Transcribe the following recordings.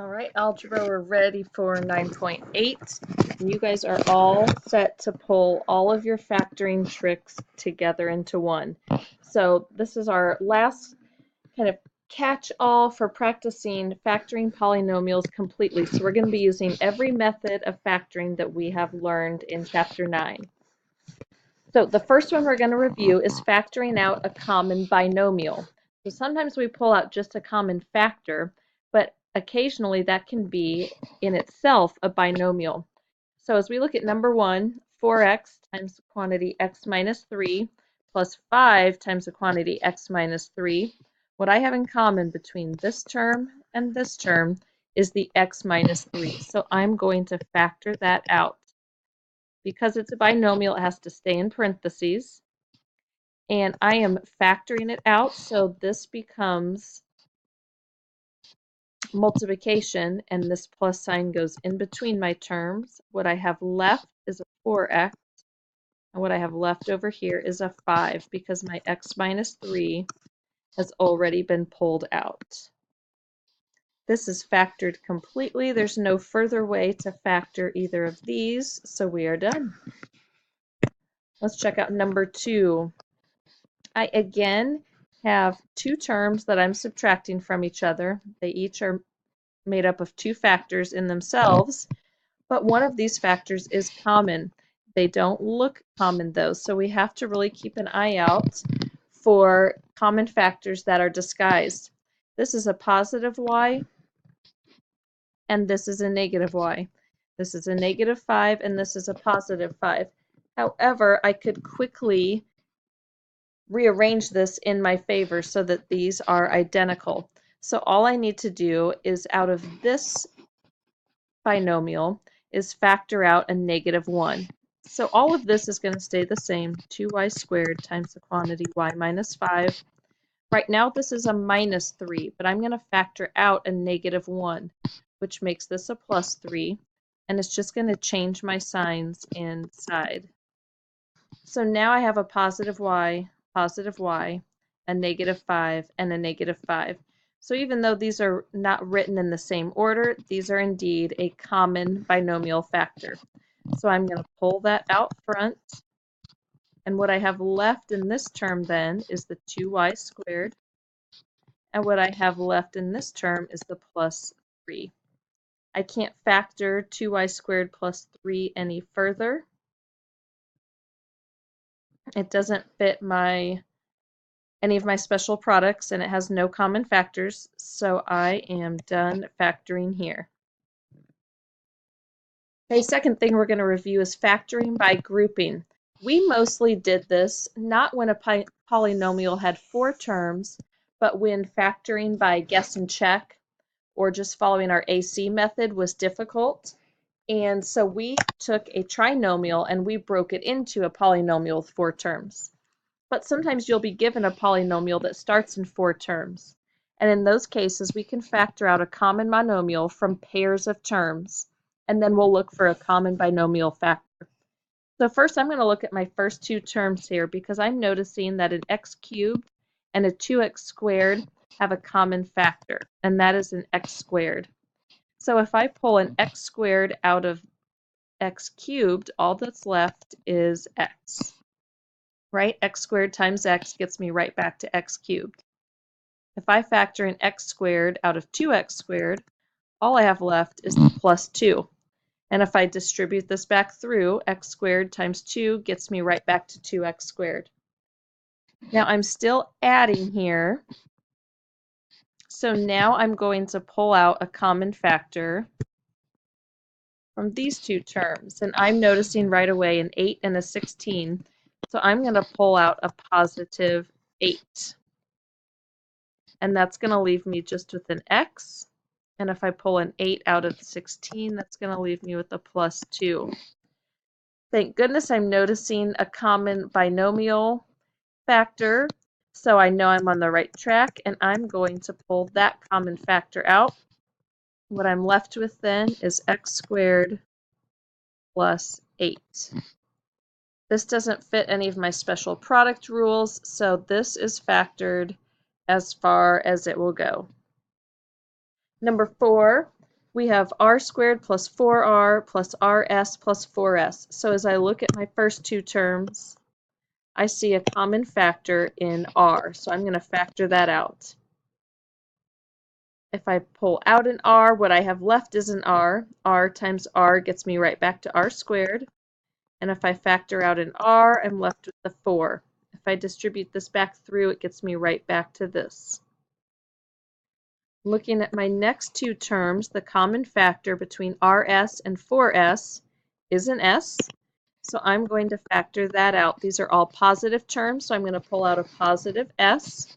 All right, algebra, we're ready for 9.8. You guys are all set to pull all of your factoring tricks together into one. So this is our last kind of catch-all for practicing factoring polynomials completely. So we're going to be using every method of factoring that we have learned in Chapter 9. So the first one we're going to review is factoring out a common binomial. So sometimes we pull out just a common factor, but occasionally that can be in itself a binomial. So as we look at number 1, 4x times the quantity x minus 3 plus 5 times the quantity x minus 3, what I have in common between this term and this term is the x minus 3. So I'm going to factor that out. Because it's a binomial, it has to stay in parentheses. And I am factoring it out, so this becomes multiplication, and this plus sign goes in between my terms. What I have left is a 4x, and what I have left over here is a 5, because my x minus 3 has already been pulled out. This is factored completely. There's no further way to factor either of these, so we are done. Let's check out number 2. I again have two terms that I'm subtracting from each other. They each are made up of two factors in themselves, but one of these factors is common. They don't look common though, so we have to really keep an eye out for common factors that are disguised. This is a positive y, and this is a negative y. This is a negative 5, and this is a positive 5. However, I could quickly rearrange this in my favor so that these are identical. So all I need to do is out of this binomial is factor out a negative 1. So all of this is going to stay the same, 2y squared times the quantity y minus 5. Right now this is a minus 3, but I'm going to factor out a negative 1, which makes this a plus 3, and it's just going to change my signs inside. So now I have a positive y, a negative 5, and a negative 5. So even though these are not written in the same order, these are indeed a common binomial factor. So I'm going to pull that out front. And what I have left in this term then is the 2y squared. And what I have left in this term is the plus 3. I can't factor 2y squared plus 3 any further. It doesn't fit any of my special products, and it has no common factors, so I am done factoring here. Okay, second thing we're going to review is factoring by grouping. We mostly did this not when a polynomial had 4 terms, but when factoring by guess and check or just following our AC method was difficult. And so we took a trinomial and we broke it into a polynomial with 4 terms. But sometimes you'll be given a polynomial that starts in 4 terms. And in those cases, we can factor out a common monomial from pairs of terms, and then we'll look for a common binomial factor. So first I'm going to look at my first 2 terms here because I'm noticing that an x cubed and a 2x squared have a common factor, and that is an x squared. So if I pull an x squared out of x cubed, all that's left is x. Right? X squared times x gets me right back to x cubed. If I factor in x squared out of 2x squared, all I have left is the plus 2. And if I distribute this back through, x squared times 2 gets me right back to 2x squared. Now I'm still adding here. So now I'm going to pull out a common factor from these 2 terms. And I'm noticing right away an 8 and a 16. So I'm going to pull out a positive 8. And that's going to leave me just with an x. And if I pull an 8 out of 16, that's going to leave me with a plus 2. Thank goodness I'm noticing a common binomial factor, so I know I'm on the right track, and I'm going to pull that common factor out. What I'm left with then is x squared plus 8. This doesn't fit any of my special product rules, so this is factored as far as it will go. Number 4, we have r squared plus 4r plus rs plus 4s. So as I look at my first two terms, I see a common factor in r, so I'm going to factor that out. If I pull out an r, what I have left is an r. R times r gets me right back to r squared. And if I factor out an r, I'm left with the 4. If I distribute this back through, it gets me right back to this. Looking at my next two terms, the common factor between rs and 4s is an s. So I'm going to factor that out. These are all positive terms, so I'm going to pull out a positive s.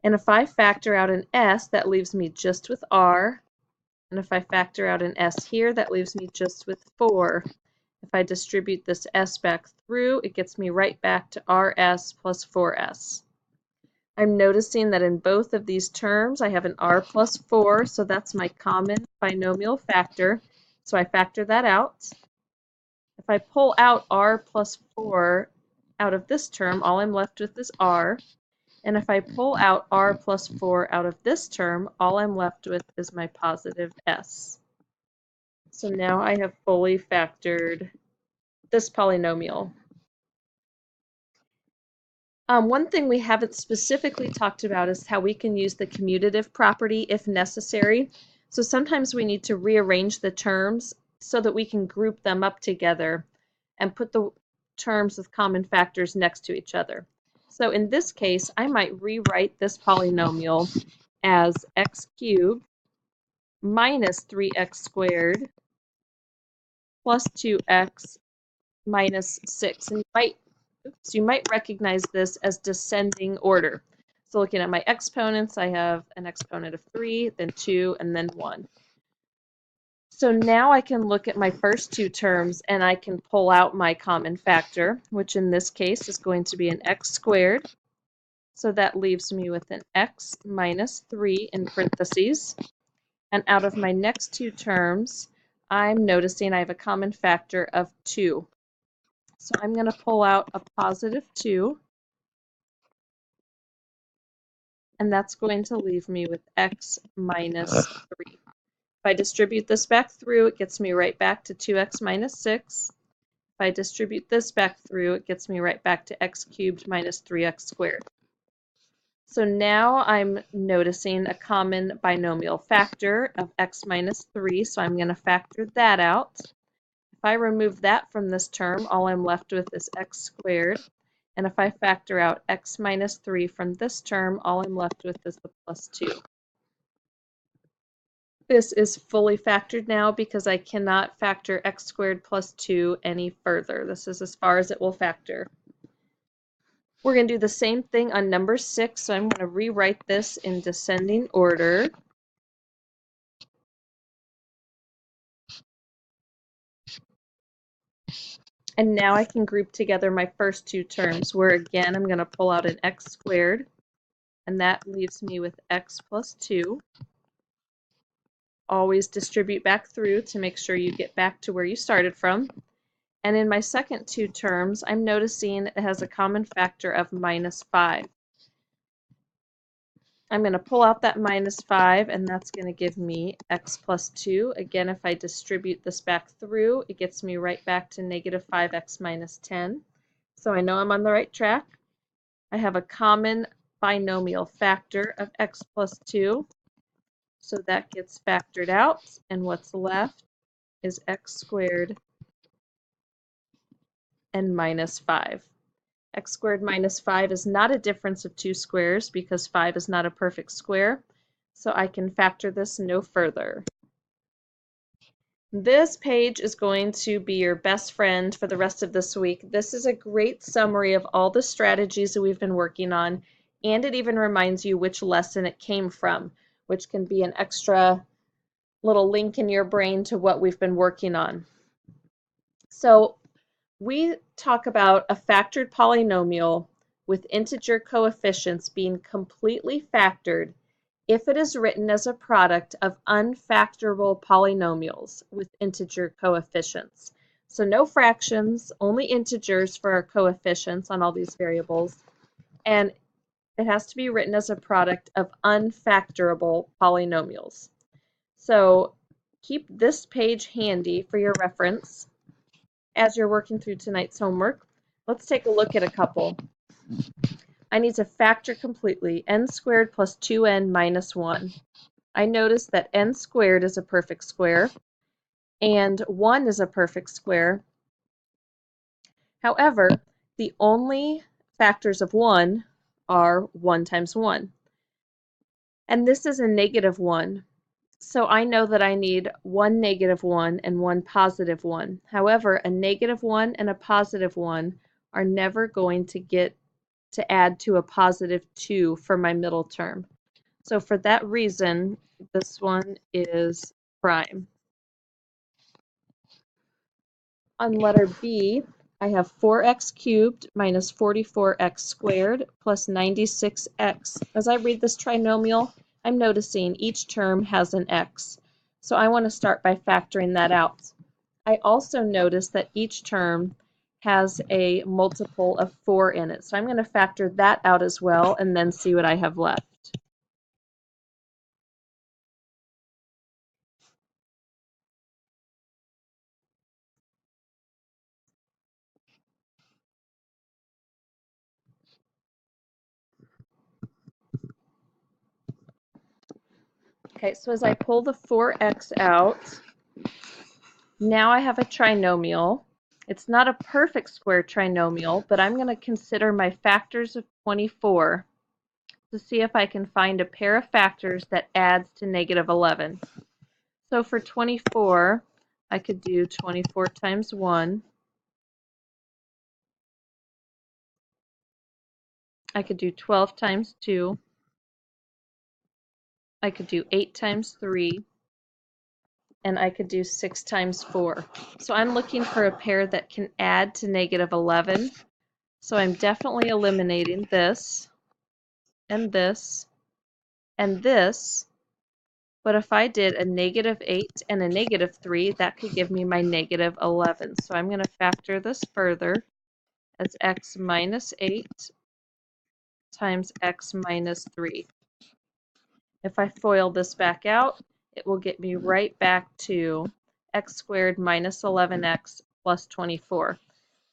And if I factor out an s, that leaves me just with r. And if I factor out an s here, that leaves me just with 4. If I distribute this s back through, it gets me right back to rs plus 4s. I'm noticing that in both of these terms, I have an r plus 4, so that's my common binomial factor. So I factor that out. If I pull out r plus 4 out of this term, all I'm left with is r. And if I pull out r plus 4 out of this term, all I'm left with is my positive s. So now I have fully factored this polynomial. One thing we haven't specifically talked about is how we can use the commutative property if necessary. So sometimes we need to rearrange the terms so that we can group them up together and put the terms with common factors next to each other. So in this case, I might rewrite this polynomial as x cubed minus 3x squared plus 2x minus 6. And you might recognize this as descending order. So looking at my exponents, I have an exponent of 3, then 2, and then 1. So now I can look at my first two terms and I can pull out my common factor, which in this case is going to be an x squared. So that leaves me with an x minus 3 in parentheses. And out of my next two terms, I'm noticing I have a common factor of 2. So I'm going to pull out a positive 2. And that's going to leave me with x minus 3. If I distribute this back through, it gets me right back to 2x minus 6. If I distribute this back through, it gets me right back to x cubed minus 3x squared. So now I'm noticing a common binomial factor of x minus 3, so I'm going to factor that out. If I remove that from this term, all I'm left with is x squared. And if I factor out x minus 3 from this term, all I'm left with is the plus 2. This is fully factored now because I cannot factor x squared plus 2 any further. This is as far as it will factor. We're going to do the same thing on number 6, so I'm going to rewrite this in descending order. And now I can group together my first two terms, where again I'm going to pull out an x squared, and that leaves me with x plus 2. Always distribute back through to make sure you get back to where you started from. And in my second two terms, I'm noticing it has a common factor of minus 5. I'm going to pull out that minus 5, and that's going to give me x plus 2. Again, if I distribute this back through, it gets me right back to negative 5x minus 10. So I know I'm on the right track. I have a common binomial factor of x plus 2. So that gets factored out, and what's left is x squared and minus 5. X squared minus 5 is not a difference of two squares because 5 is not a perfect square, so I can factor this no further. This page is going to be your best friend for the rest of this week. This is a great summary of all the strategies that we've been working on, and it even reminds you which lesson it came from, which can be an extra little link in your brain to what we've been working on. So we talk about a factored polynomial with integer coefficients being completely factored if it is written as a product of unfactorable polynomials with integer coefficients. So no fractions, only integers for our coefficients on all these variables, and it has to be written as a product of unfactorable polynomials. So keep this page handy for your reference as you're working through tonight's homework. Let's take a look at a couple. I need to factor completely n squared plus 2n minus 1. I notice that n squared is a perfect square and 1 is a perfect square. However, the only factors of 1 are 1 times 1. And this is a negative 1. So I know that I need one negative 1 and one positive 1. However, a negative 1 and a positive 1 are never going to get to add to a positive 2 for my middle term. So for that reason, this one is prime. On letter B, I have 4x cubed minus 44x squared plus 96x. As I read this trinomial, I'm noticing each term has an x. So I want to start by factoring that out. I also notice that each term has a multiple of 4 in it. So I'm going to factor that out as well and then see what I have left. Okay, so as I pull the 4x out, now I have a trinomial. It's not a perfect square trinomial, but I'm going to consider my factors of 24 to see if I can find a pair of factors that adds to negative 11. So for 24, I could do 24 times 1. I could do 12 times 2. I could do 8 times 3. And I could do 6 times 4. So I'm looking for a pair that can add to negative 11. So I'm definitely eliminating this and this and this. But if I did a negative 8 and a negative 3, that could give me my negative 11. So I'm going to factor this further as x minus 8 times x minus 3. If I FOIL this back out, it will get me right back to x squared minus 11x plus 24.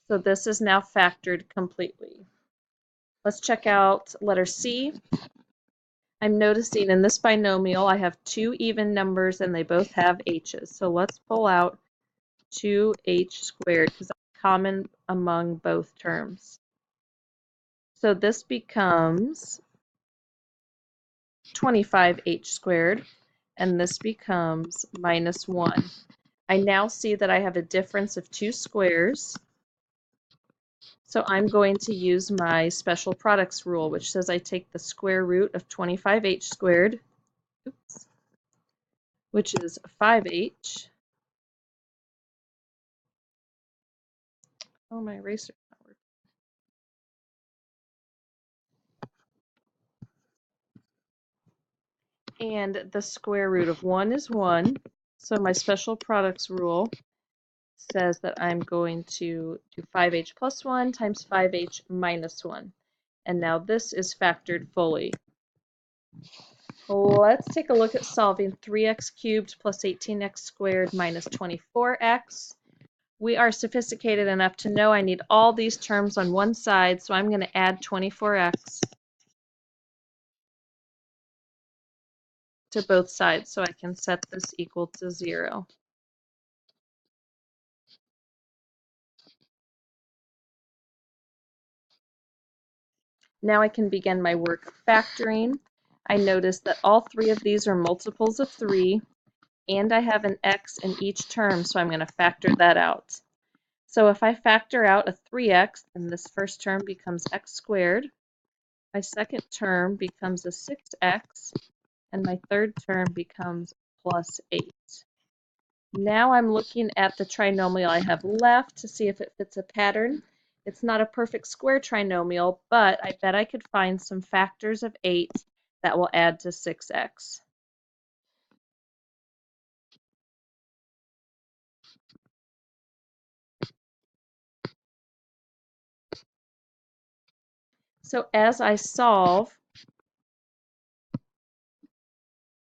So this is now factored completely. Let's check out letter C. I'm noticing in this binomial I have two even numbers and they both have h's. So let's pull out 2h squared because that's common among both terms. So this becomes 25h squared and this becomes minus 1. I now see that I have a difference of two squares. So I'm going to use my special products rule, which says I take the square root of 25h squared, which is 5h. Oh, my eraser's not working. And the square root of 1 is 1. So my special products rule says that I'm going to do 5h plus 1 times 5h minus 1. And now this is factored fully. Let's take a look at solving 3x cubed plus 18x squared minus 24x. We are sophisticated enough to know I need all these terms on one side, so I'm going to add 24x to both sides so I can set this equal to 0. Now I can begin my work factoring. I notice that all three of these are multiples of 3, and I have an x in each term, so I'm going to factor that out. So if I factor out a 3x, then this first term becomes x squared. My second term becomes a 6x, and my third term becomes plus 8. Now I'm looking at the trinomial I have left to see if it fits a pattern. It's not a perfect square trinomial, but I bet I could find some factors of 8 that will add to 6x. So as I solve